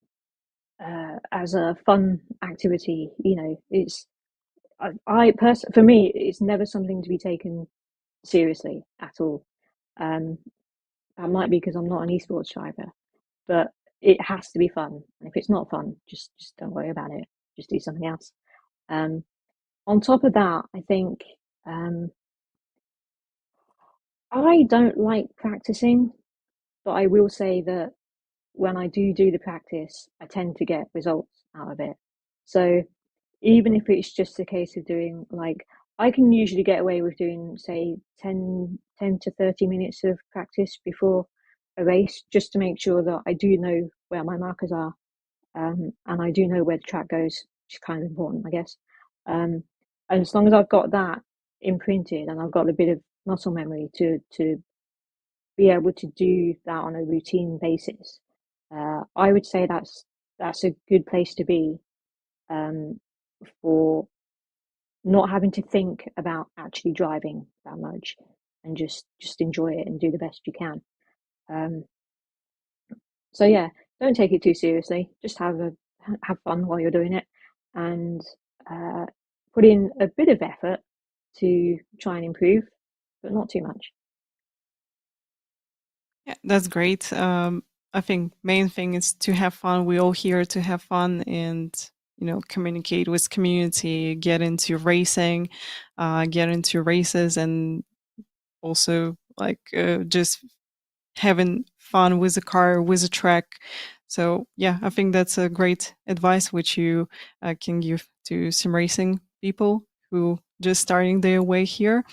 Speaker 3: as a fun activity. You know, it's for me, it's never something to be taken seriously at all. That might be because I'm not an esports driver, but it has to be fun. And if it's not fun, just don't worry about it. Just do something else. On top of that, I think I don't like practicing, but I will say that when I do the practice, I tend to get results out of it. So even if it's just a case of doing like, I can usually get away with doing, say, 10 to 30 minutes of practice before a race, just to make sure that I do know where my markers are, and I do know where the track goes, which is kind of important, I guess. And as long as I've got that imprinted and I've got a bit of muscle memory to be able to do that on a routine basis, I would say that's a good place to be, for not having to think about actually driving that much, and just enjoy it and do the best you can. So yeah, don't take it too seriously. Just have fun while you're doing it, and uh, put in a bit of effort to try and improve, but not too much.
Speaker 2: Yeah, that's great. I think main thing is to have fun. We're all here to have fun and communicate with community, get into racing, get into races, and also like just having fun with the car, with the track. So yeah, I think that's a great advice which you can give to sim racing people who just starting their way here.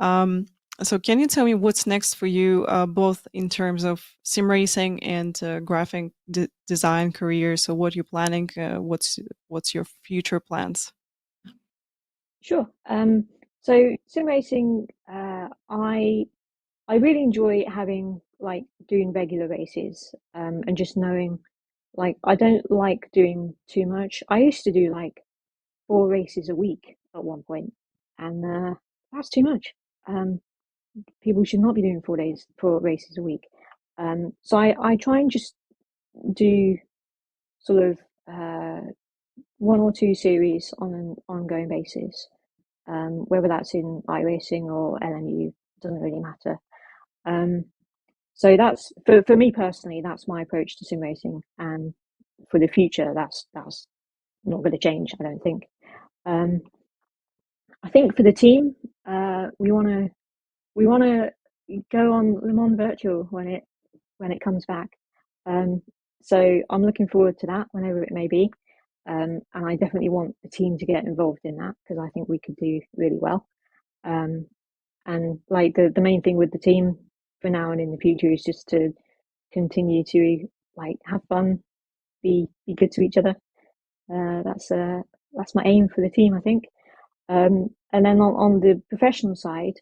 Speaker 2: Um, so can you tell me what's next for you, both in terms of sim racing and graphic design career? So what you're planning, what's your future plans?
Speaker 3: Sure. So sim racing, I really enjoy having like doing regular races, and just knowing, like, I don't like doing too much. I used to do like 4 races a week at one point, and that's too much. Um, People should not be doing 4 races a week. So I try and just do sort of one or two series on an ongoing basis, whether that's in iRacing or LMU, doesn't really matter. So that's for me personally, that's my approach to sim racing, and for the future, that's not going to change, I don't think. I think for the team, we want to go on Le Mans Virtual when it comes back. So I'm looking forward to that whenever it may be. And I definitely want the team to get involved in that because I think we could do really well. And like the main thing with the team for now and in the future is just to continue to like have fun, be good to each other. That's my aim for the team, I think. And then on the professional side,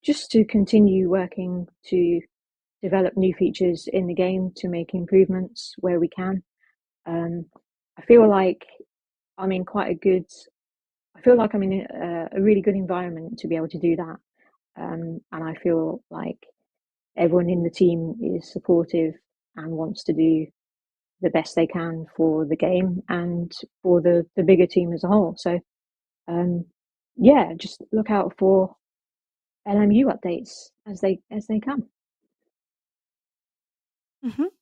Speaker 3: just to continue working to develop new features in the game to make improvements where we can. I feel like I'm in quite a good. I feel like I'm in a really good environment to be able to do that, and I feel like everyone in the team is supportive and wants to do the best they can for the game and for the bigger team as a whole. So, yeah, just look out for LMU updates as they come.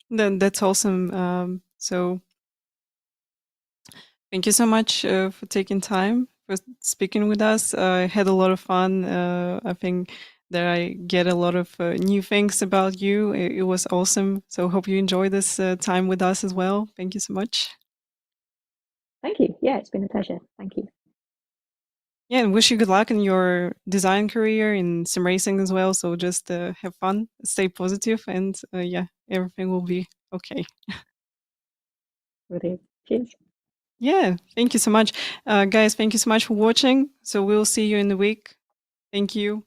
Speaker 2: Then that's awesome. So thank you so much for taking time for speaking with us. I had a lot of fun. I think that I get a lot of new things about you. It was awesome. So hope you enjoy this time with us as well. Thank you so much.
Speaker 3: Thank you. Yeah, it's been a pleasure. Thank you.
Speaker 2: Yeah, and wish you good luck in your design career in sim racing as well. So just have fun, stay positive, and yeah, everything will be okay.
Speaker 3: Will do. Cheers.
Speaker 2: Yeah, thank you so much. Guys, thank you so much for watching. So we'll see you in the week. Thank you.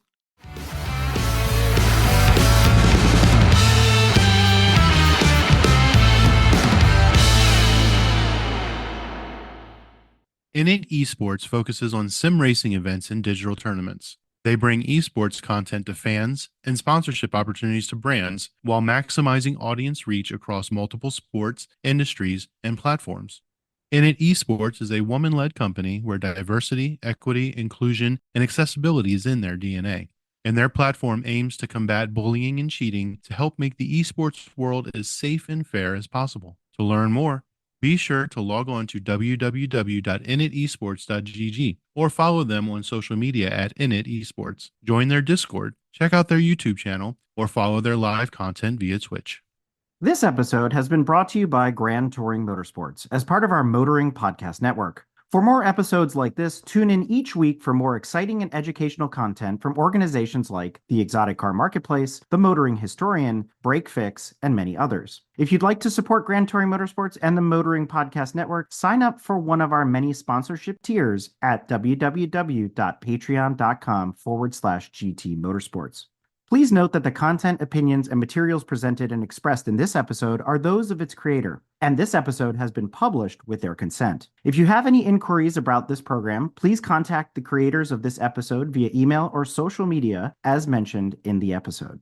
Speaker 1: INIT Esports focuses on sim racing events and digital tournaments. They bring esports content to fans and sponsorship opportunities to brands while maximizing audience reach across multiple sports, industries, and platforms. INIT Esports is a woman led company where diversity, equity, inclusion, and accessibility is in their DNA. And their platform aims to combat bullying and cheating to help make the esports world as safe and fair as possible. To learn more, be sure to log on to www.initesports.gg or follow them on social media at Init Esports. Join their Discord, check out their YouTube channel, or follow their live content via Twitch.
Speaker 4: This episode has been brought to you by Grand Touring Motorsports as part of our Motoring Podcast Network. For more episodes like this, tune in each week for more exciting and educational content from organizations like the Exotic Car Marketplace, the Motoring Historian, Break Fix, and many others. If you'd like to support Grand Touring Motorsports and the Motoring Podcast Network, sign up for one of our many sponsorship tiers at www.patreon.com/GT Motorsports. Please note that the content, opinions, and materials presented and expressed in this episode are those of its creator, and this episode has been published with their consent. If you have any inquiries about this program, please contact the creators of this episode via email or social media as mentioned in the episode.